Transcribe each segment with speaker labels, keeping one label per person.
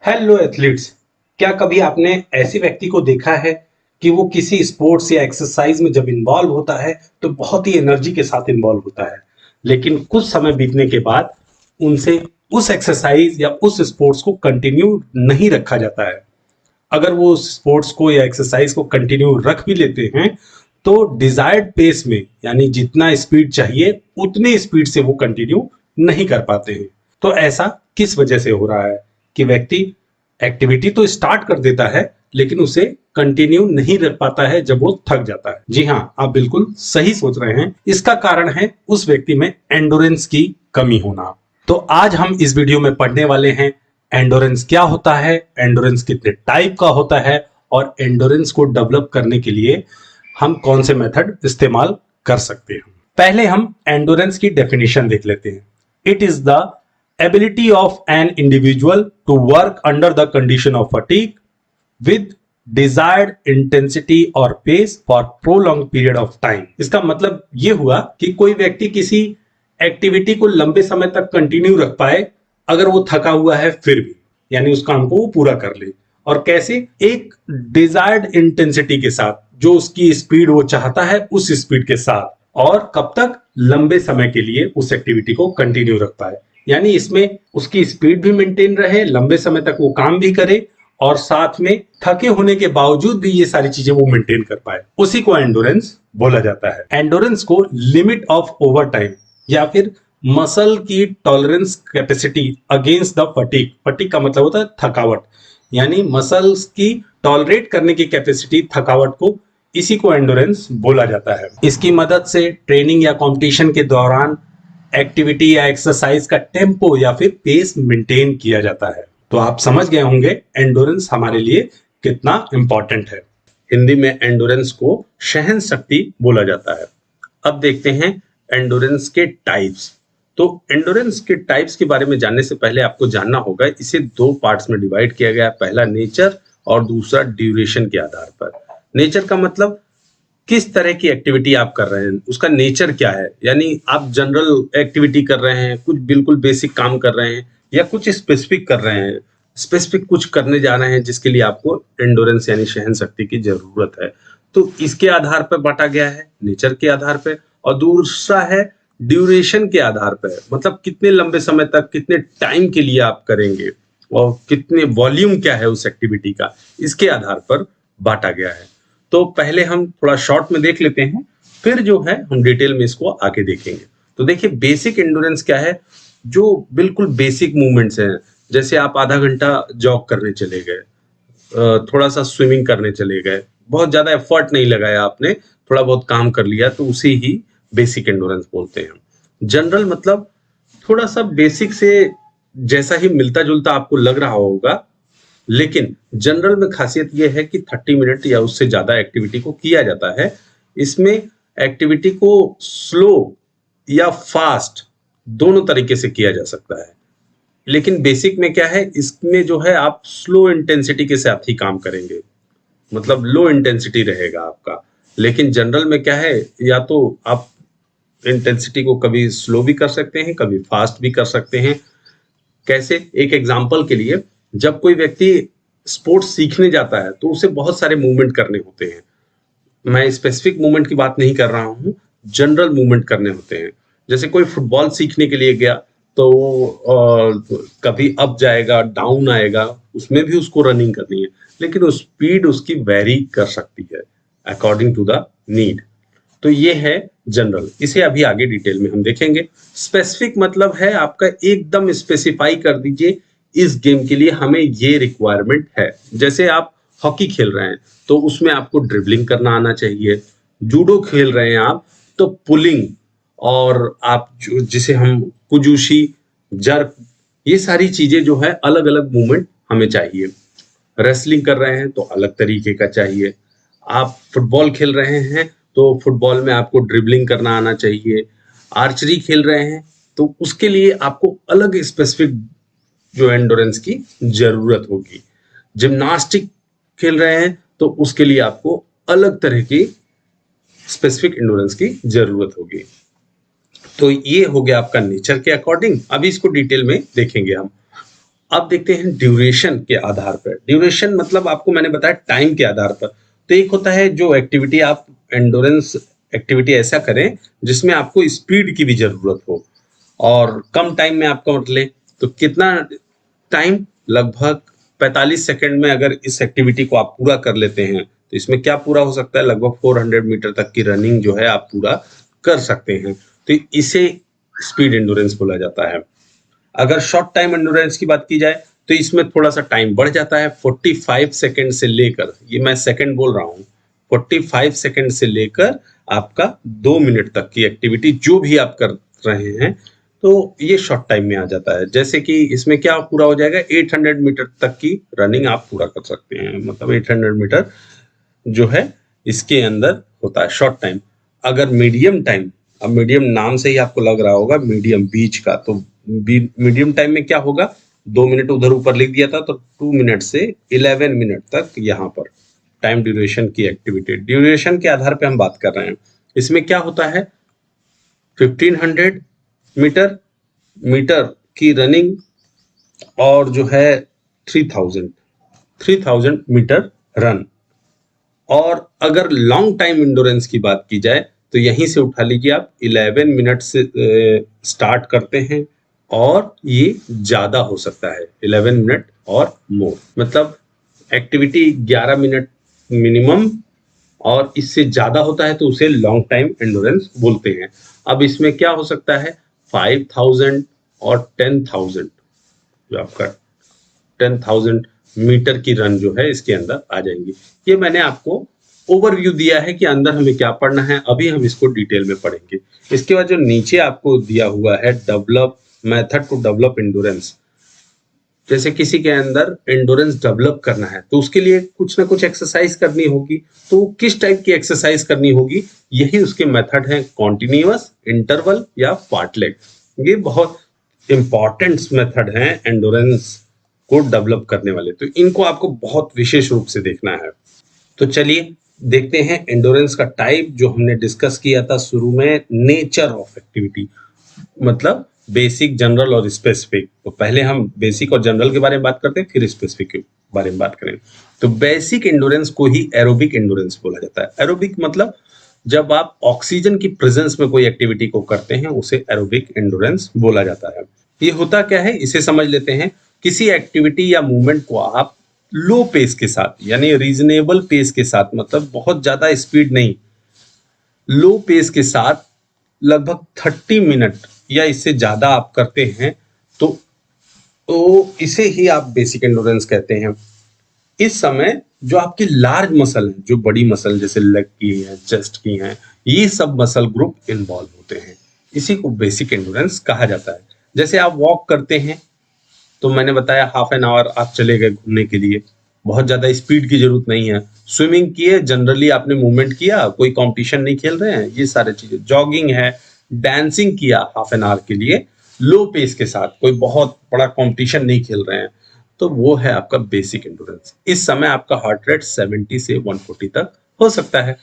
Speaker 1: Hello athletes. क्या कभी आपने ऐसे व्यक्ति को देखा है कि वो किसी स्पोर्ट्स या एक्सरसाइज में जब इन्वॉल्व होता है तो बहुत ही एनर्जी के साथ इन्वॉल्व होता है, लेकिन कुछ समय बीतने के बाद उनसे उस एक्सरसाइज या उस स्पोर्ट्स को कंटिन्यू नहीं रखा जाता है। अगर वो स्पोर्ट्स को या एक्सरसाइज को कंटिन्यू रख भी लेते हैं तो डिजायर्ड पेस में, यानी जितना स्पीड चाहिए उतने स्पीड से वो कंटिन्यू नहीं कर पाते हैं। तो ऐसा किस वजह से हो रहा है कि व्यक्ति एक्टिविटी तो स्टार्ट कर देता है लेकिन उसे कंटिन्यू नहीं रख पाता है जब वो थक जाता है? जी हाँ, आप बिल्कुल सही सोच रहे हैं। इसका कारण है उस व्यक्ति में एंडोरेंस की कमी होना। तो आज हम इस वीडियो में पढ़ने वाले हैं एंडोरेंस क्या होता है, एंडोरेंस कितने टाइप का होता है और एंडोरेंस को डेवलप करने के लिए हम कौन से मेथड इस्तेमाल कर सकते हैं। पहले हम एंडोरेंस की डेफिनेशन देख लेते हैं। It is the ability of an individual to work under the condition of fatigue with desired intensity और pace for prolong period of time. इसका मतलब यह हुआ कि कोई व्यक्ति किसी एक्टिविटी को लंबे समय तक कंटिन्यू रख पाए अगर वो थका हुआ है फिर भी, यानी उस काम को वो पूरा कर ले। और कैसे? एक डिजायर्ड इंटेंसिटी के साथ, जो उसकी स्पीड वो चाहता है उस स्पीड के साथ, और कब तक? लंबे समय के लिए उस एक्टिविटी को कंटिन्यू रख पाए। यानी इसमें उसकी स्पीड भी मेंटेन रहे, लंबे समय तक वो काम भी करे और साथ में थके होने के बावजूद भी ये सारी चीजें वो मेंटेन कर पाए। उसी को एंडोरेंस बोला जाता है। एंडोरेंस को लिमिट ऑफ ओवर टाइम या फिर मसल की tolerance capacity against the fatigue, fatigue का मतलब होता है थकावट, यानी मसल्स की टॉलरेट करने की कैपेसिटी, थकावट को, इसी को एंडोरेंस बोला जाता है। इसकी मदद से ट्रेनिंग या कंपटीशन के दौरान एक्टिविटी या एक्सरसाइज का टेम्पो या फिर पेस मेंटेन किया जाता है। तो आप समझ गए होंगे एंडोरेंस हमारे लिए कितना इंपॉर्टेंट है। हिंदी में एंडोरेंस को सहन शक्ति बोला जाता है। अब देखते हैं एंडोरेंस के टाइप्स। तो एंडोरेंस के टाइप्स के बारे में जानने से पहले आपको जानना होगा इसे दो पार्ट्स में डिवाइड किया गया है। पहला नेचर और दूसरा ड्यूरेशन के आधार पर। नेचर का मतलब किस तरह की एक्टिविटी आप कर रहे हैं, उसका नेचर क्या है। यानी आप जनरल एक्टिविटी कर रहे हैं, कुछ बिल्कुल बेसिक काम कर रहे हैं, या कुछ स्पेसिफिक कर रहे हैं, स्पेसिफिक कुछ करने जा रहे हैं जिसके लिए आपको एंडोरेंस यानी सहन शक्ति की जरूरत है। तो इसके आधार पर बांटा गया है, नेचर के आधार पर। और दूसरा है ड्यूरेशन के आधार पर, मतलब कितने लंबे समय तक, कितने टाइम के लिए आप करेंगे और कितने वॉल्यूम क्या है उस एक्टिविटी का, इसके आधार पर बांटा गया है। तो पहले हम थोड़ा शॉर्ट में देख लेते हैं, फिर जो है हम डिटेल में इसको आगे देखेंगे। तो देखिए बेसिक एंडोरेंस क्या है, जो बिल्कुल बेसिक मूवमेंट्स हैं। जैसे आप आधा घंटा जॉग करने चले गए, थोड़ा सा स्विमिंग करने चले गए, बहुत ज्यादा एफर्ट नहीं लगाया आपने, थोड़ा बहुत काम कर लिया, तो उसे ही बेसिक एंडोरेंस बोलते हैं। जनरल मतलब थोड़ा सा बेसिक से जैसा ही मिलता जुलता आपको लग रहा होगा, लेकिन जनरल में खासियत यह है कि 30 मिनट या उससे ज्यादा एक्टिविटी को किया जाता है। इसमें एक्टिविटी को स्लो या फास्ट दोनों तरीके से किया जा सकता है। लेकिन बेसिक में क्या है, इसमें जो है आप स्लो इंटेंसिटी के साथ ही काम करेंगे, मतलब लो इंटेंसिटी रहेगा आपका। लेकिन जनरल में क्या है, या तो आप इंटेंसिटी को कभी स्लो भी कर सकते हैं, कभी फास्ट भी कर सकते हैं। कैसे? एक एग्जांपल के लिए, जब कोई व्यक्ति स्पोर्ट्स सीखने जाता है तो उसे बहुत सारे मूवमेंट करने होते हैं। मैं स्पेसिफिक मूवमेंट की बात नहीं कर रहा हूँ, जनरल मूवमेंट करने होते हैं। जैसे कोई फुटबॉल सीखने के लिए गया तो कभी अप जाएगा, डाउन आएगा, उसमें भी उसको रनिंग करनी है, लेकिन वो स्पीड उसकी वेरी कर सकती है अकॉर्डिंग टू द नीड। तो ये है जनरल, इसे अभी आगे डिटेल में हम देखेंगे। स्पेसिफिक मतलब है आपका एकदम स्पेसिफाई कर दीजिए इस गेम के लिए हमें ये रिक्वायरमेंट है। जैसे आप हॉकी खेल रहे हैं तो उसमें आपको ड्रिबलिंग करना आना चाहिए। जूडो खेल रहे हैं आप तो पुलिंग, और आप जिसे हम कुजूशी, जर्क, ये सारी चीजें जो है अलग अलग मूवमेंट हमें चाहिए। रेसलिंग कर रहे हैं तो अलग तरीके का चाहिए। आप फुटबॉल खेल रहे हैं तो फुटबॉल में आपको ड्रिबलिंग करना आना चाहिए। आर्चरी खेल रहे हैं तो उसके लिए आपको अलग स्पेसिफिक जो एंडोरेंस की जरूरत होगी। जिम्नास्टिक खेल रहे हैं तो उसके लिए आपको अलग तरह की स्पेसिफिक एंडोरेंस की जरूरत होगी। तो ये हो गया आपका नेचर के अकॉर्डिंग। अभी इसको डिटेल में देखेंगे हम। अब देखते हैं ड्यूरेशन के आधार पर। ड्यूरेशन मतलब आपको मैंने बताया टाइम के आधार पर। तो एक होता है जो एक्टिविटी आप एंडोरेंस एक्टिविटी ऐसा करें जिसमें आपको स्पीड की भी जरूरत हो और कम टाइम में आपका मतलब तो कितना टाइम, लगभग 45 सेकंड में अगर इस एक्टिविटी को आप पूरा कर लेते हैं तो इसमें क्या पूरा हो सकता है, लगभग 400 मीटर तक की रनिंग जो है आप पूरा कर सकते हैं। तो इसे स्पीड एंडोरेंस बोला जाता है। अगर शॉर्ट टाइम एंडोरेंस की बात की जाए तो इसमें थोड़ा सा टाइम बढ़ जाता है, 45 सेकंड से लेकर, ये मैं सेकंड बोल रहा हूँ, 45 सेकंड से लेकर आपका 2 मिनट तक की एक्टिविटी जो भी आप कर रहे हैं तो ये शॉर्ट टाइम में आ जाता है। जैसे कि इसमें क्या पूरा हो जाएगा, 800 मीटर तक की रनिंग आप पूरा कर सकते हैं, मतलब 800 मीटर जो है इसके अंदर होता है शॉर्ट टाइम। अगर मीडियम टाइम, अब मीडियम नाम से ही आपको लग रहा होगा मीडियम बीच का, तो मीडियम टाइम में क्या होगा, 2 मिनट उधर ऊपर लिख दिया था तो 2 मिनट से 11 मिनट तक यहाँ पर टाइम ड्यूरेशन की एक्टिविटी, ड्यूरेशन के आधार पे हम बात कर रहे हैं। इसमें क्या होता है, 1500 मीटर मीटर की रनिंग और जो है 3000 मीटर रन। और अगर लॉन्ग टाइम इंडोरेंस की बात की जाए तो यहीं से उठा लीजिए आप, 11 मिनट से स्टार्ट करते हैं और ये ज्यादा हो सकता है, 11 मिनट और मोर, मतलब एक्टिविटी 11 मिनट मिनिमम और इससे ज्यादा होता है तो उसे लॉन्ग टाइम एंडोरेंस बोलते हैं। अब इसमें क्या हो सकता है, 5000 और 10,000, जो आपका 10,000 मीटर की रन जो है इसके अंदर आ जाएंगी। ये मैंने आपको ओवरव्यू दिया है कि अंदर हमें क्या पढ़ना है, अभी हम इसको डिटेल में पढ़ेंगे। इसके बाद जो नीचे आपको दिया हुआ है, develop method to develop endurance, जैसे किसी के अंदर एंडोरेंस डेवलप करना है तो उसके लिए कुछ ना कुछ एक्सरसाइज करनी होगी, तो किस टाइप की एक्सरसाइज करनी होगी, यही उसके मेथड है, कॉन्टिन्यूअस, इंटरवल या फार्टलेट। ये बहुत इंपॉर्टेंट मेथड हैं एंडोरेंस को डेवलप करने वाले, तो इनको आपको बहुत विशेष रूप से देखना है। तो चलिए देखते हैं एंडोरेंस का टाइप जो हमने डिस्कस किया था शुरू में, नेचर ऑफ एक्टिविटी, मतलब बेसिक, जनरल और स्पेसिफिक। तो पहले हम बेसिक और जनरल के बारे में बात करते हैं, फिर स्पेसिफिक के बारे में बात करें। तो बेसिक एंडोरेंस को ही एरोबिक एंडोरेंस बोला जाता है। एरोबिक मतलब जब आप ऑक्सीजन की प्रेजेंस में कोई एक्टिविटी को करते हैं उसे एरोबिक एंडोरेंस बोला जाता है। ये होता क्या है इसे समझ लेते हैं। किसी एक्टिविटी या मूवमेंट को आप लो पेस के साथ, यानी रीजनेबल पेस के साथ, मतलब बहुत ज्यादा स्पीड नहीं, लो पेस के साथ लगभग 30 मिनट या इससे ज्यादा आप करते हैं तो इसे ही आप बेसिक एंडोरेंस कहते हैं। इस समय जो आपकी लार्ज मसल है, जो बड़ी मसल जैसे लेग की है, चेस्ट की हैं, ये सब मसल ग्रुप इन्वॉल्व होते हैं, इसी को बेसिक एंडोरेंस कहा जाता है। जैसे आप वॉक करते हैं तो मैंने बताया हाफ एन आवर आप चले गए घूमने के लिए, बहुत ज्यादा स्पीड की जरूरत नहीं है। स्विमिंग किए, जनरली आपने मूवमेंट किया, कोई कंपटीशन नहीं खेल रहे हैं, ये सारे चीजें। जॉगिंग है, डांसिंग किया हाफ एन आवर के लिए लो पेस के साथ, कोई बहुत बड़ा कंपटीशन नहीं खेल रहे हैं, तो वो है आपका बेसिक एंडोरेंस। इस समय आपका हार्ट रेट 70 से 140 तक हो सकता है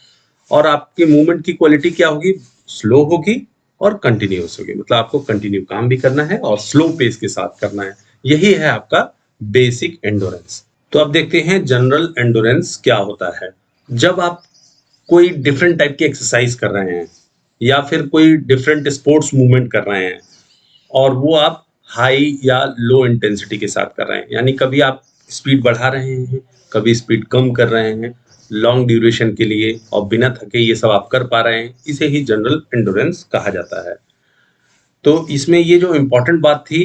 Speaker 1: और आपकी मूवमेंट की क्वालिटी क्या होगी, स्लो होगी और कंटिन्यूअस होगी, मतलब आपको कंटिन्यू काम भी करना है और स्लो पेस के साथ करना है। यही है आपका बेसिक एंडोरेंस। तो अब देखते हैं जनरल एंडोरेंस क्या होता है। जब आप कोई डिफरेंट टाइप की एक्सरसाइज कर रहे हैं या फिर कोई डिफरेंट स्पोर्ट्स मूवमेंट कर रहे हैं और वो आप हाई या लो इंटेंसिटी के साथ कर रहे हैं, यानी कभी आप स्पीड बढ़ा रहे हैं, कभी स्पीड कम कर रहे हैं लॉन्ग ड्यूरेशन के लिए और बिना थके ये सब आप कर पा रहे हैं, इसे ही जनरल एंडोरेंस कहा जाता है। तो इसमें ये जो इम्पोर्टेंट बात थी,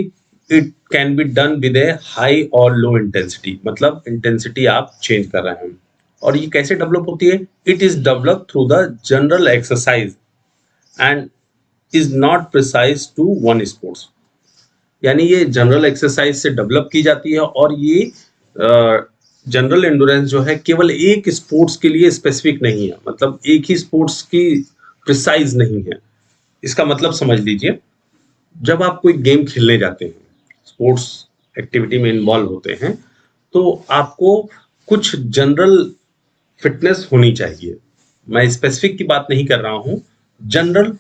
Speaker 1: it can be done with a high और लो इंटेंसिटी, मतलब इंटेंसिटी आप चेंज कर रहे हैं। और ये कैसे डेवलप होती है, it is develop through the general exercise and is not precise to one sports, यानी ये जनरल एक्सरसाइज से डेवलप की जाती है और ये जनरल एंडोरेंस जो है केवल एक स्पोर्ट्स के लिए स्पेसिफिक नहीं है, मतलब एक ही स्पोर्ट्स की प्रिसाइज नहीं है। इसका मतलब समझ लीजिए, जब आप कोई गेम खेलने जाते हैं, स्पोर्ट्स एक्टिविटी में इन्वॉल्व होते हैं, तो आपको कुछ जनरल फिटनेस होनी चाहिए। मैं स्पेसिफिक की बात नहीं कर रहा हूं, जनरल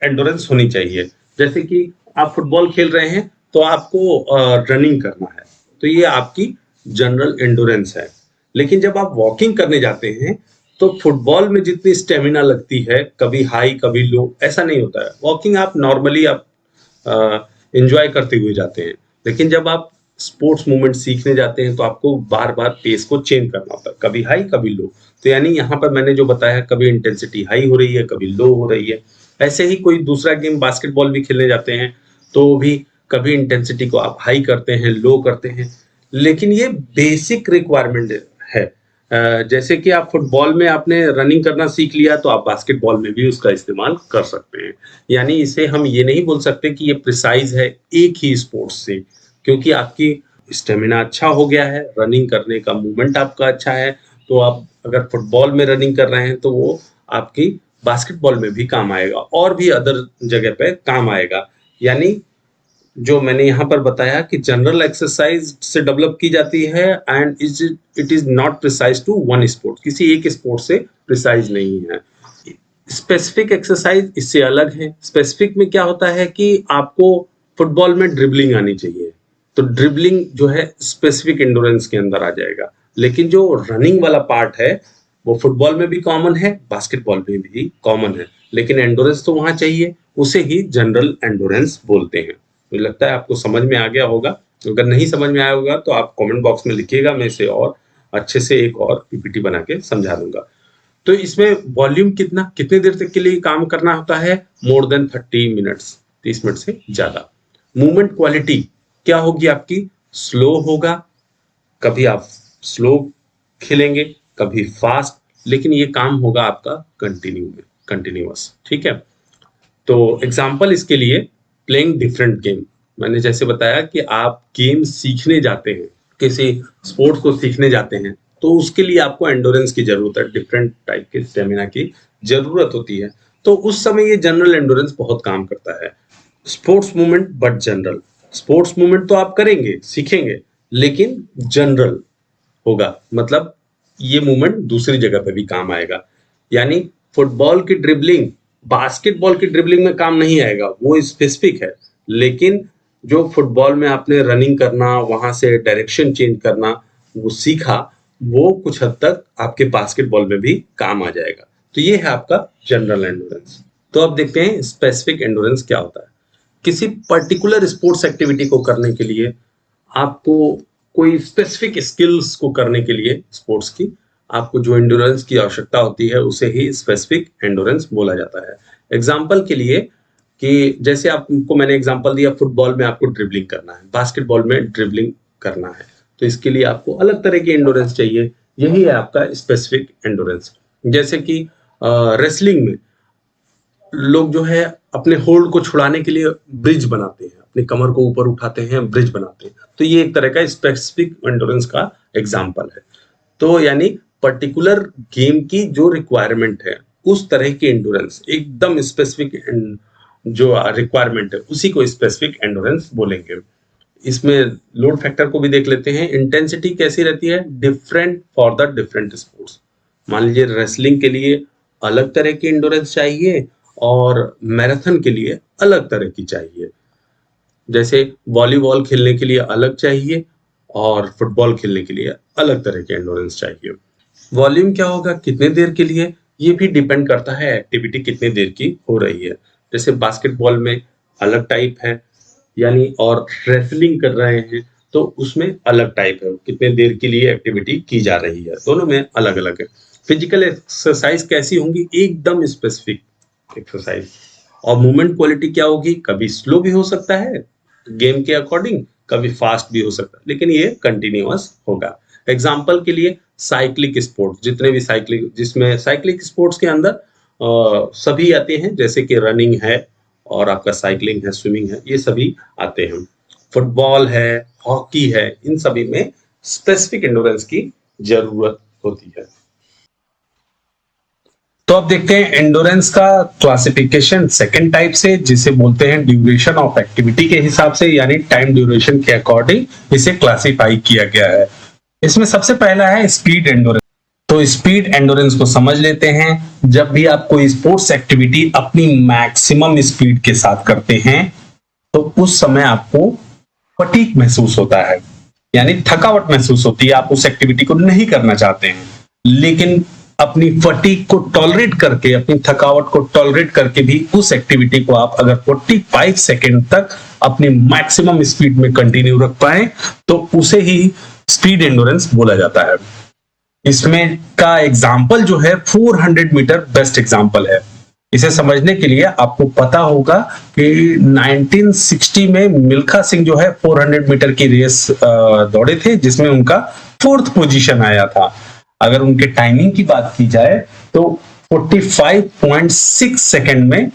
Speaker 1: एंडोरेंस होनी चाहिए। जैसे कि आप फुटबॉल खेल रहे हैं तो आपको रनिंग करना है, तो ये आपकी जनरल एंडोरेंस है। लेकिन जब आप वॉकिंग करने जाते हैं तो फुटबॉल में जितनी स्टेमिना लगती है, कभी हाई कभी लो, ऐसा नहीं होता है। वॉकिंग आप नॉर्मली आप एंजॉय करते हुए जाते हैं। लेकिन जब आप स्पोर्ट्स मूवमेंट सीखने जाते हैं तो आपको बार बार पेस को चेंज करना होता है, कभी हाई कभी लो। तो यानी यहाँ पर मैंने जो बताया, कभी इंटेंसिटी हाई हो रही है, कभी लो हो रही है। ऐसे ही कोई दूसरा गेम बास्केटबॉल भी खेलने जाते हैं तो भी कभी इंटेंसिटी को आप हाई करते हैं, लो करते हैं। लेकिन ये बेसिक रिक्वायरमेंट है। जैसे कि आप फुटबॉल में आपने रनिंग करना सीख लिया तो आप बास्केटबॉल में भी उसका इस्तेमाल कर सकते हैं। यानी इसे हम ये नहीं बोल सकते कि ये प्रिसाइज है एक ही स्पोर्ट्स से, क्योंकि आपकी स्टेमिना अच्छा हो गया है, रनिंग करने का मूवमेंट आपका अच्छा है, तो आप अगर फुटबॉल में रनिंग कर रहे हैं तो वो आपकी बास्केटबॉल में भी काम आएगा और भी अदर जगह पे काम आएगा। यानी जो मैंने यहाँ पर बताया कि जनरल एक्सरसाइज से डेवलप की जाती है and it is not precise to one sport, किसी एक स्पोर्ट से प्रिसाइज नहीं है। स्पेसिफिक एक्सरसाइज इससे अलग है। स्पेसिफिक में क्या होता है कि आपको फुटबॉल में ड्रिबलिंग आनी चाहिए, तो ड्रिबलिंग जो है स्पेसिफिक एंडोरेंस के अंदर आ जाएगा। लेकिन जो रनिंग वाला पार्ट है वो फुटबॉल में भी कॉमन है, बास्केटबॉल में भी कॉमन है, लेकिन एंडोरेंस तो वहां चाहिए, उसे ही जनरल एंडोरेंस बोलते हैं। मुझे लगता है आपको समझ में आ गया होगा। अगर नहीं समझ में आया होगा तो आप कमेंट बॉक्स में लिखिएगा, मैं इसे और अच्छे से एक और पीपीटी बना के समझा दूंगा। तो इसमें वॉल्यूम कितने देर तक के लिए काम करना होता है? मोर देन 30 मिनट्स, 30 मिनट से ज्यादा। मूवमेंट क्वालिटी क्या होगी आपकी? स्लो होगा, कभी आप स्लो खेलेंगे कभी फास्ट, लेकिन ये काम होगा आपका कंटिन्यूअस। ठीक है, तो एग्जाम्पल इसके लिए प्लेइंग डिफरेंट गेम। मैंने जैसे बताया कि आप गेम सीखने जाते हैं, किसी स्पोर्ट्स को सीखने जाते हैं, तो उसके लिए आपको एंडोरेंस की जरूरत है, डिफरेंट टाइप के स्टेमिना की जरूरत होती है। तो उस समय ये जनरल एंडोरेंस बहुत काम करता है। Sports movement but general, sports movement तो आप करेंगे सीखेंगे, लेकिन जनरल होगा, मतलब ये मूवमेंट दूसरी जगह पे भी काम आएगा। यानी फुटबॉल की ड्रिबलिंग बास्केटबॉल की ड्रिबलिंग में काम नहीं आएगा, वो स्पेसिफिक है। लेकिन जो फुटबॉल में आपने रनिंग करना, वहां से डायरेक्शन चेंज करना वो सीखा, वो कुछ हद तक आपके बास्केटबॉल में भी काम आ जाएगा। तो ये है आपका जनरल एंडोरेंस। तो अब देखते हैं स्पेसिफिक एंडोरेंस क्या होता है। किसी पर्टिकुलर स्पोर्ट्स एक्टिविटी को करने के लिए आपको कोई स्पेसिफिक स्किल्स को करने के लिए स्पोर्ट्स की आपको जो एंडोरेंस की आवश्यकता होती है उसे ही स्पेसिफिक एंडोरेंस बोला जाता है। एग्जाम्पल के लिए कि जैसे आपको मैंने एग्जाम्पल दिया, फुटबॉल में आपको ड्रिबलिंग करना है, बास्केटबॉल में ड्रिबलिंग करना है, तो इसके लिए आपको अलग तरह की एंडोरेंस चाहिए। यही है आपका स्पेसिफिक एंडोरेंस। जैसे कि रेसलिंग में लोग जो है अपने होल्ड को छुड़ाने के लिए ब्रिज बनाते हैं, अपनी कमर को ऊपर उठाते हैं, ब्रिज बनाते हैं, तो ये एक तरह का स्पेसिफिक एंडोरेंस का एग्जाम्पल है। तो यानी पर्टिकुलर गेम की जो रिक्वायरमेंट है उस तरह की एंडोरेंस, एकदम स्पेसिफिक जो रिक्वायरमेंट है उसी को स्पेसिफिक एंडोरेंस बोलेंगे। इसमें लोड फैक्टर को भी देख लेते हैं। इंटेंसिटी कैसी रहती है? Different for the different sports. मान लीजिए रेसलिंग के लिए अलग तरह की एंडोरेंस चाहिए और मैराथन के लिए अलग तरह की चाहिए। जैसे वॉलीबॉल खेलने के लिए अलग चाहिए और फुटबॉल खेलने के लिए अलग तरह के एंडोरेंस चाहिए। वॉल्यूम क्या होगा, कितने देर के लिए, ये भी डिपेंड करता है एक्टिविटी कितने देर की हो रही है। जैसे बास्केटबॉल में अलग टाइप है, यानी और रेसलिंग कर रहे हैं तो उसमें अलग टाइप है, कितने देर के लिए एक्टिविटी की जा रही है, दोनों में अलग अलग है। फिजिकल एक्सरसाइज कैसी होंगी? एकदम स्पेसिफिक एक्सरसाइज। और मूवमेंट क्वालिटी क्या होगी? कभी स्लो भी हो सकता है गेम के अकॉर्डिंग, कभी फास्ट भी हो सकता है, लेकिन ये कंटिन्यूअस होगा। एग्जाम्पल के लिए साइक्लिक स्पोर्ट्स, जितने भी साइक्लिक, जिसमें साइक्लिक स्पोर्ट्स के अंदर सभी आते हैं, जैसे कि रनिंग है और आपका साइकिलिंग है, स्विमिंग है, ये सभी आते हैं। फुटबॉल है, हॉकी है, इन सभी में स्पेसिफिक एंडोरेंस की जरूरत होती है। तो अब देखते हैं एंडोरेंस का क्लासिफिकेशन सेकंड टाइप से, जिसे बोलते हैं ड्यूरेशन ऑफ एक्टिविटी के हिसाब से, यानी टाइम ड्यूरेशन के अकॉर्डिंग इसे क्लासिफाई किया गया है। इसमें सबसे पहला है स्पीड एंडोरेंस। तो स्पीड एंडोरेंस को समझ लेते हैं। जब भी आप कोई स्पोर्ट्स एक्टिविटी अपनी मैक्सिमम स्पीड के साथ करते हैं तो उस समय आपको फटीग महसूस होता है, यानी थकावट महसूस होती है, आप उस एक्टिविटी को नहीं करना चाहते हैं, लेकिन अपनी फटीग को टॉलरेट करके, अपनी थकावट को टॉलरेट करके भी उस एक्टिविटी को आप अगर 45 सेकेंड तक अपनी मैक्सिमम स्पीड में कंटिन्यू रख पाए तो उसे ही स्पीड एंडोरेंस बोला जाता है। इसमें का एग्जाम्पल जो है 400 मीटर बेस्ट एग्जाम्पल है। इसे समझने के लिए आपको पता होगा कि 1960 में मिल्खा सिंह जो है 400 मीटर की रेस दौड़े थे, जिसमें उनका 4th पोजीशन आया था। अगर उनके टाइमिंग की बात की जाए तो 45.6 सेकंड में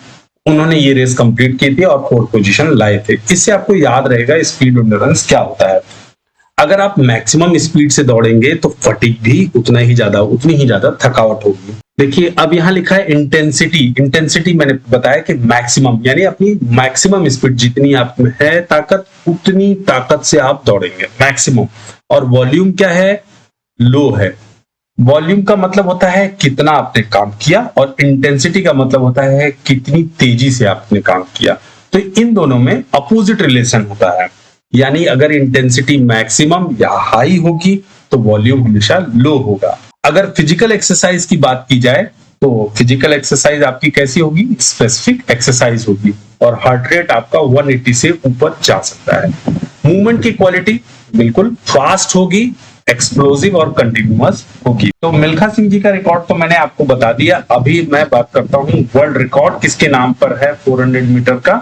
Speaker 1: उन्होंने ये रेस कंप्लीट की थी और 4th पोजीशन लाए थे। इससे आपको याद रहेगा स्पीड एंडोरेंस क्या होता है। अगर आप मैक्सिमम स्पीड से दौड़ेंगे तो फटीग भी उतनी ही ज्यादा थकावट होगी। देखिए अब यहाँ लिखा है इंटेंसिटी मैंने बताया कि मैक्सिमम, यानी अपनी मैक्सिमम स्पीड जितनी आप में है ताकत, उतनी ताकत से आप दौड़ेंगे मैक्सिमम। और वॉल्यूम क्या है? लो है। वॉल्यूम का मतलब होता है कितना आपने काम किया और इंटेंसिटी का मतलब होता है कितनी तेजी से आपने काम किया। तो इन दोनों में अपोजिट रिलेशन होता है, यानी अगर इंटेंसिटी मैक्सिमम या हाई होगी तो वॉल्यूम हमेशा लो होगा। अगर फिजिकल एक्सरसाइज की बात की जाए तो फिजिकल एक्सरसाइज आपकी कैसी होगी? स्पेसिफिक एक्सरसाइज होगी और हार्ट रेट आपका 180 से ऊपर जा सकता है। मूवमेंट की क्वालिटी बिल्कुल फास्ट होगी, एक्सप्लोसिव और कंटिन्यूअस होगी। तो मिल्खा सिंह जी का रिकॉर्ड तो मैंने आपको बता दिया। अभी मैं बात करता हूँ वर्ल्ड रिकॉर्ड किसके नाम पर है 400 मीटर का,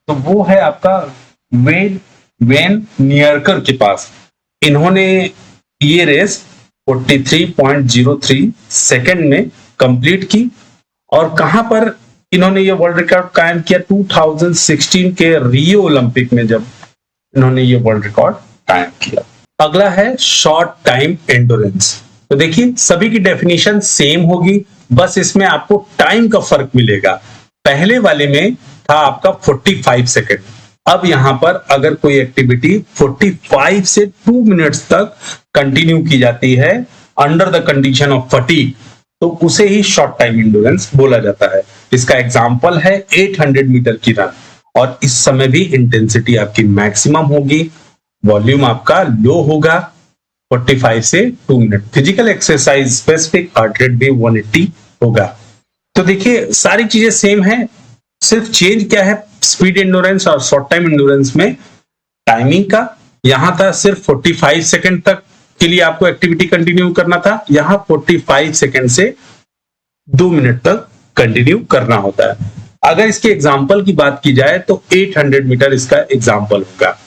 Speaker 1: तो वो है आपका वेन नियरकर के पास। इन्होंने ये रेस 43.03 सेकंड में कंप्लीट की। और कहां पर इन्होंने ये वर्ल्ड रिकॉर्ड कायम किया? 2016 के रियो ओलंपिक में जब इन्होंने ये वर्ल्ड रिकॉर्ड कायम किया। अगला है शॉर्ट टाइम एंडोरेंस। तो देखिए सभी की डेफिनेशन सेम होगी, बस इसमें आपको टाइम का फर्क मिलेगा। पहले वाले में था आपका 45 सेकेंड, अब यहां पर अगर कोई एक्टिविटी 45 से 2 मिनट्स तक कंटिन्यू की जाती है under the condition of fatigue, तो उसे ही शॉर्ट टाइम एंडोरेंस बोला जाता है। इसका एग्जांपल है 800 मीटर की रन, और इस समय भी इंटेंसिटी आपकी मैक्सिमम होगी, वॉल्यूम आपका लो होगा, 45 से 2 minute. Physical exercise specific heart rate भी 180 होगा। तो देखिए सारी चीजें सेम है, सिर्फ चेंज क्या है स्पीड एंडोरेंस और शॉर्ट टाइम एंडोरेंस में? टाइमिंग का। यहां था सिर्फ 45 सेकंड तक के लिए आपको एक्टिविटी कंटिन्यू करना था, यहां 45 सेकंड से 2 मिनट तक कंटिन्यू करना होता है। अगर इसके एग्जाम्पल की बात की जाए तो 800 मीटर इसका एग्जाम्पल होगा।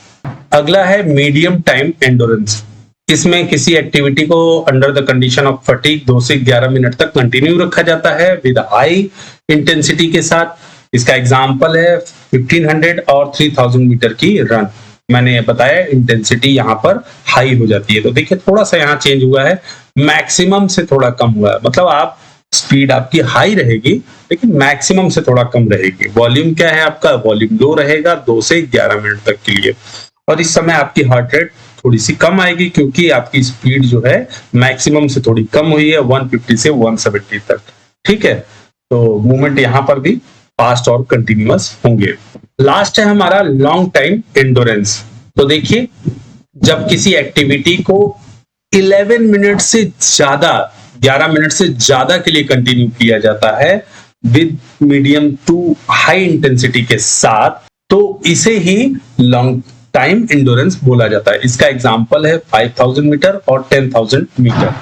Speaker 1: अगला है मीडियम टाइम एंडोरेंस। इसमें किसी एक्टिविटी को under the condition of fatigue 2 से 11 मिनट तक कंटिन्यू रखा जाता है विद हाई इंटेंसिटी के साथ। इसका एग्जांपल है 1500 और 3000 मीटर की रन। मैंने बताया इंटेंसिटी यहाँ पर हाई हो जाती है। तो देखिए थोड़ा सा यहाँ चेंज हुआ है, मैक्सिमम से थोड़ा कम हुआ है, मतलब आप स्पीड आपकी हाई रहेगी लेकिन मैक्सिमम से थोड़ा कम रहेगी। वॉल्यूम क्या है आपका? वॉल्यूम लो रहेगा 2 से 11 मिनट तक के लिए। और इस समय आपकी हार्ट रेट थोड़ी सी कम आएगी क्योंकि आपकी स्पीड जो है मैक्सिमम से थोड़ी कम हुई है 150 से 170 तक। ठीक है, तो मूवमेंट यहाँ पर भी फास्ट और कंटिन्यूअस होंगे। लास्ट है हमारा लॉन्ग टाइम एंडोरेंस। तो देखिए जब किसी एक्टिविटी को 11 मिनट से ज्यादा, 11 मिनट से ज्यादा के लिए कंटिन्यू किया जाता है with medium to high intensity के साथ, तो इसे ही लॉन्ग टाइम एंडोरेंस बोला जाता है। इसका एग्जांपल है 5000 मीटर और 10000 मीटर।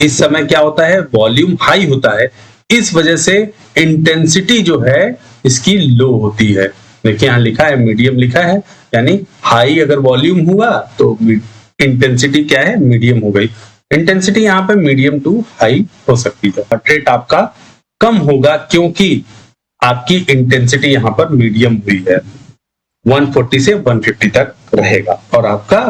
Speaker 1: इस समय क्या होता है? वॉल्यूम हाई होता है, इस वजह से इंटेंसिटी जो है इसकी लो होती है। देखिए यहाँ लिखा है मीडियम लिखा है, यानी हाई अगर वॉल्यूम हुआ तो इंटेंसिटी क्या है? मीडियम हो गई। इंटेंसिटी यहाँ पे मीडियम टू हाई हो सकती है। हार्ट रेट आपका कम होगा क्योंकि आपकी इंटेंसिटी यहाँ पर मीडियम हुई है, 140 से 150 तक रहेगा। और आपका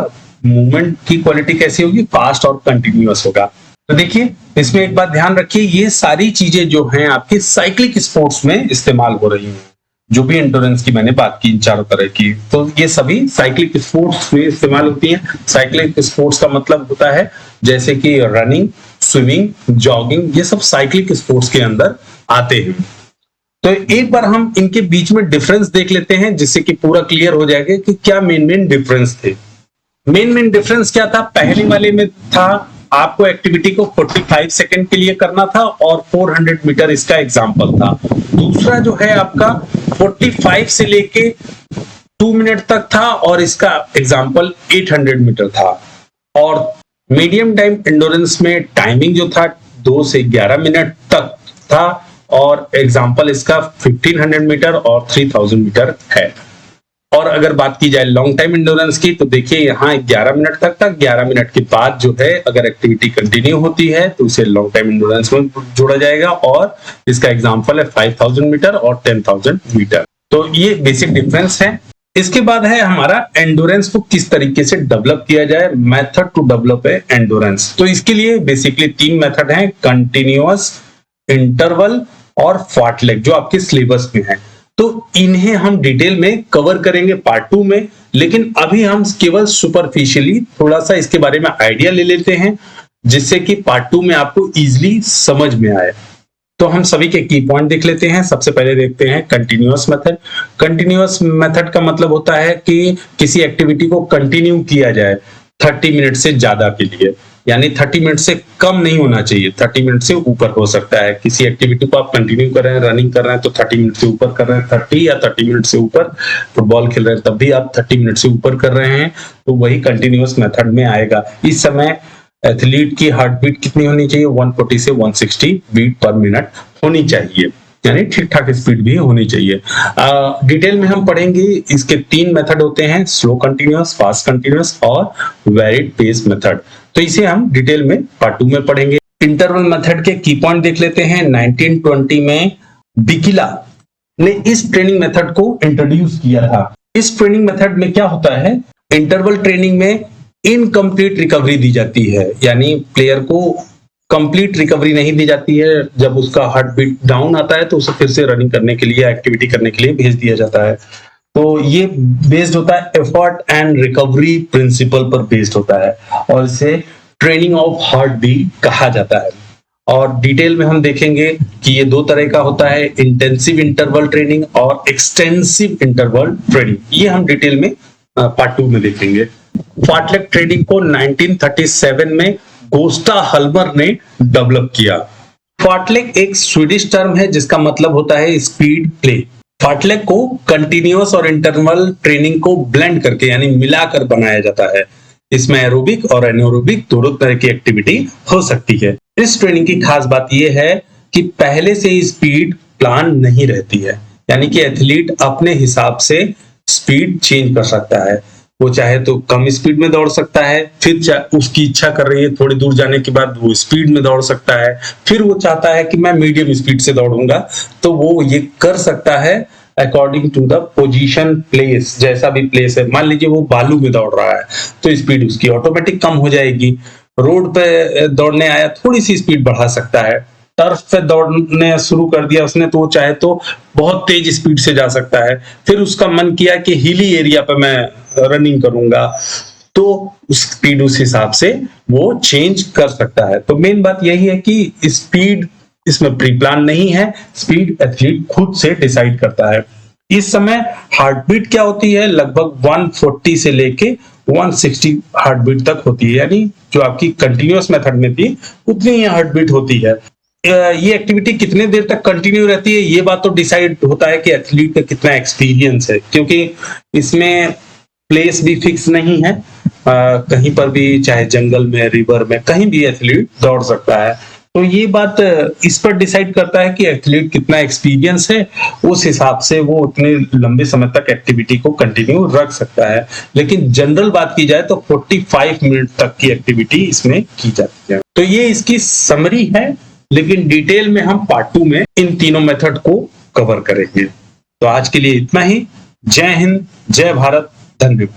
Speaker 1: मूवमेंट की क्वालिटी कैसी होगी? फास्ट और कंटिन्यूअस होगा। तो देखिए इसमें एक बात ध्यान रखिए, ये सारी चीजें जो हैं आपके साइक्लिक स्पोर्ट्स में इस्तेमाल हो रही हैं। जो भी एंडोरेंस की मैंने बात की इन चारों तरह की, तो ये सभी साइक्लिक स्पोर्ट्स में इस्तेमाल होती हैं। साइक्लिक स्पोर्ट्स का मतलब होता है जैसे कि रनिंग, स्विमिंग, जॉगिंग, ये सब साइक्लिक स्पोर्ट्स के अंदर आते हैं। तो एक बार हम इनके बीच में डिफरेंस देख लेते हैं जिससे कि पूरा क्लियर हो जाएगा कि क्या मेन डिफरेंस थे। मेन डिफरेंस क्या था? पहले वाले में था आपको एक्टिविटी को 45 सेकंड के लिए करना था और 400 मीटर इसका एग्जाम्पल था। दूसरा जो है आपका 45 से लेके 2 मिनट तक था और इसका एग्जाम्पल 800 मीटर था। और मीडियम टाइम एंडोरेंस में टाइमिंग जो था 2 से 11 मिनट तक था और एग्जाम्पल इसका 1500 मीटर और 3000 मीटर है। और अगर बात की जाए लॉन्ग टाइम एंडोरेंस की तो देखिए यहाँ 11 मिनट तक था। 11 मिनट के बाद जो है अगर एक्टिविटी कंटिन्यू होती है तो उसे लॉन्ग टाइम एंडोरेंस में जोड़ा जाएगा और इसका एग्जाम्पल है 5000 मीटर और 10,000 मीटर। तो ये बेसिक डिफरेंस है। इसके बाद है हमारा एंडोरेंस को किस तरीके से डेवलप किया जाए, method to develop a endurance. तो इसके लिए बेसिकली 3 मेथड हैं, कंटिन्यूअस, इंटरवल और फार्टलेग, जो आपके सिलेबस में है। तो इन्हें हम डिटेल में कवर करेंगे पार्ट 2 में, लेकिन अभी हम केवल सुपरफिशियली थोड़ा सा इसके बारे में आइडिया ले लेते हैं जिससे कि पार्ट 2 में आपको इजीली समझ में आए। तो हम सभी के की पॉइंट देख लेते हैं। सबसे पहले देखते हैं कंटिन्यूअस मेथड। कंटिन्यूअस मेथड का मतलब होता है कि किसी एक्टिविटी को कंटिन्यू किया जाए 30 मिनट से ज्यादा के लिए, यानी 30 मिनट से कम नहीं होना चाहिए, 30 मिनट से ऊपर हो सकता है। किसी एक्टिविटी को आप कंटिन्यू कर रहे हैं, रनिंग कर रहे हैं तो 30 मिनट से ऊपर कर रहे हैं, 30 या 30 मिनट से ऊपर। फुटबॉल खेल रहे हैं तब भी आप 30 मिनट से ऊपर कर रहे हैं तो वही कंटिन्यूअस मेथड में आएगा। इस समय एथलीट की हार्ट बीट कितनी होनी चाहिए? 140 से 160 बीट पर मिनट होनी चाहिए, यानी ठीक ठाक स्पीड भी होनी चाहिए। डिटेल में हम पढ़ेंगे। इसके 3 मेथड होते हैं, स्लो कंटिन्यूअस, फास्ट कंटिन्यूअस और वेरिड पेस मेथड। तो इसे हम डिटेल में पार्ट 2 में पढ़ेंगे। इंटरवल मेथड के की पॉइंट देख लेते हैं। 1920 में बिकिला ने इस ट्रेनिंग मेथड को इंट्रोड्यूस किया था। इस ट्रेनिंग मेथड में क्या होता है, इंटरवल ट्रेनिंग में इनकम्प्लीट रिकवरी दी जाती है, यानी प्लेयर को कंप्लीट रिकवरी नहीं दी जाती है। जब उसका हार्ट बीट डाउन आता है तो उसे फिर से रनिंग करने के लिए, एक्टिविटी करने के लिए भेज दिया जाता है। तो ये बेस्ड होता है एफर्ट एंड रिकवरी प्रिंसिपल पर बेस्ड होता है और इसे ट्रेनिंग ऑफ हार्ट बीट कहा जाता है। और डिटेल में हम देखेंगे कि ये 2 तरह का होता है, इंटेंसिव इंटरवल ट्रेनिंग और एक्सटेंसिव इंटरवल ट्रेनिंग। ये हम डिटेल में पार्ट 2 में देखेंगे। फार्टलेग ट्रेनिंग को 1937 में गोस्टा हल्मर ने डेवलप किया। फार्टलेग एक स्वीडिश टर्म है जिसका मतलब होता है स्पीड प्ले। फार्टलेग को कंटिन्यूअस और इंटरवल ट्रेनिंग को ब्लेंड करके यानी मिलाकर बनाया जाता है। इसमें एरोबिक और एनारोबिक दोनों तरह की एक्टिविटी हो सकती है। इस ट्रेनिंग की खास बात यह है कि पहले से ही स्पीड प्लान नहीं रहती है, यानी कि एथलीट अपने हिसाब से स्पीड चेंज कर सकता है। वो चाहे तो कम स्पीड में दौड़ सकता है, फिर उसकी इच्छा कर रही है थोड़ी दूर जाने के बाद वो स्पीड में दौड़ सकता है, फिर वो चाहता है कि मैं मीडियम स्पीड से दौड़ूंगा तो वो ये कर सकता है according to the position place. जैसा भी प्लेस है, मान लीजिए वो बालू में दौड़ रहा है तो स्पीड उसकी ऑटोमेटिक कम हो जाएगी। रोड पे दौड़ने आया, थोड़ी सी स्पीड बढ़ा सकता है। टर्फ पे दौड़ने शुरू कर दिया उसने तो वो चाहे तो बहुत तेज स्पीड से जा सकता है। फिर उसका मन किया कि हिली एरिया पे मैं रनिंग करूंगा तो स्पीड उस हिसाब से वो चेंज कर सकता है। तो मेन बात यही है कि स्पीड इसमें प्री प्लान नहीं है, स्पीड एथलीट खुद से डिसाइड करता है। इस समय हार्ट बीट क्या होती है, लगभग 140 से लेके 160 हार्ट बीट तक होती है, यानी जो आपकी कंटिन्यूअस मेथड में थी उतनी ही हार्ट बीट होती है। ये एक्टिविटी कितने देर तक कंटिन्यू रहती है ये बात तो डिसाइड होता है कि एथलीट का कितना एक्सपीरियंस है, क्योंकि इसमें प्लेस भी फिक्स नहीं है। कहीं पर भी, चाहे जंगल में, रिवर में, कहीं भी एथलीट दौड़ सकता है। तो ये बात इस पर डिसाइड करता है कि एथलीट कितना एक्सपीरियंस है, उस हिसाब से वो उतने लंबे समय तक एक्टिविटी को कंटिन्यू रख सकता है। लेकिन जनरल बात की जाए तो 45 मिनट तक की एक्टिविटी इसमें की जाती है। तो ये इसकी समरी है, लेकिन डिटेल में हम पार्ट 2 में इन तीनों मेथड को कवर करेंगे। तो आज के लिए इतना ही। जय हिंद, जय भारत, धन्यवाद।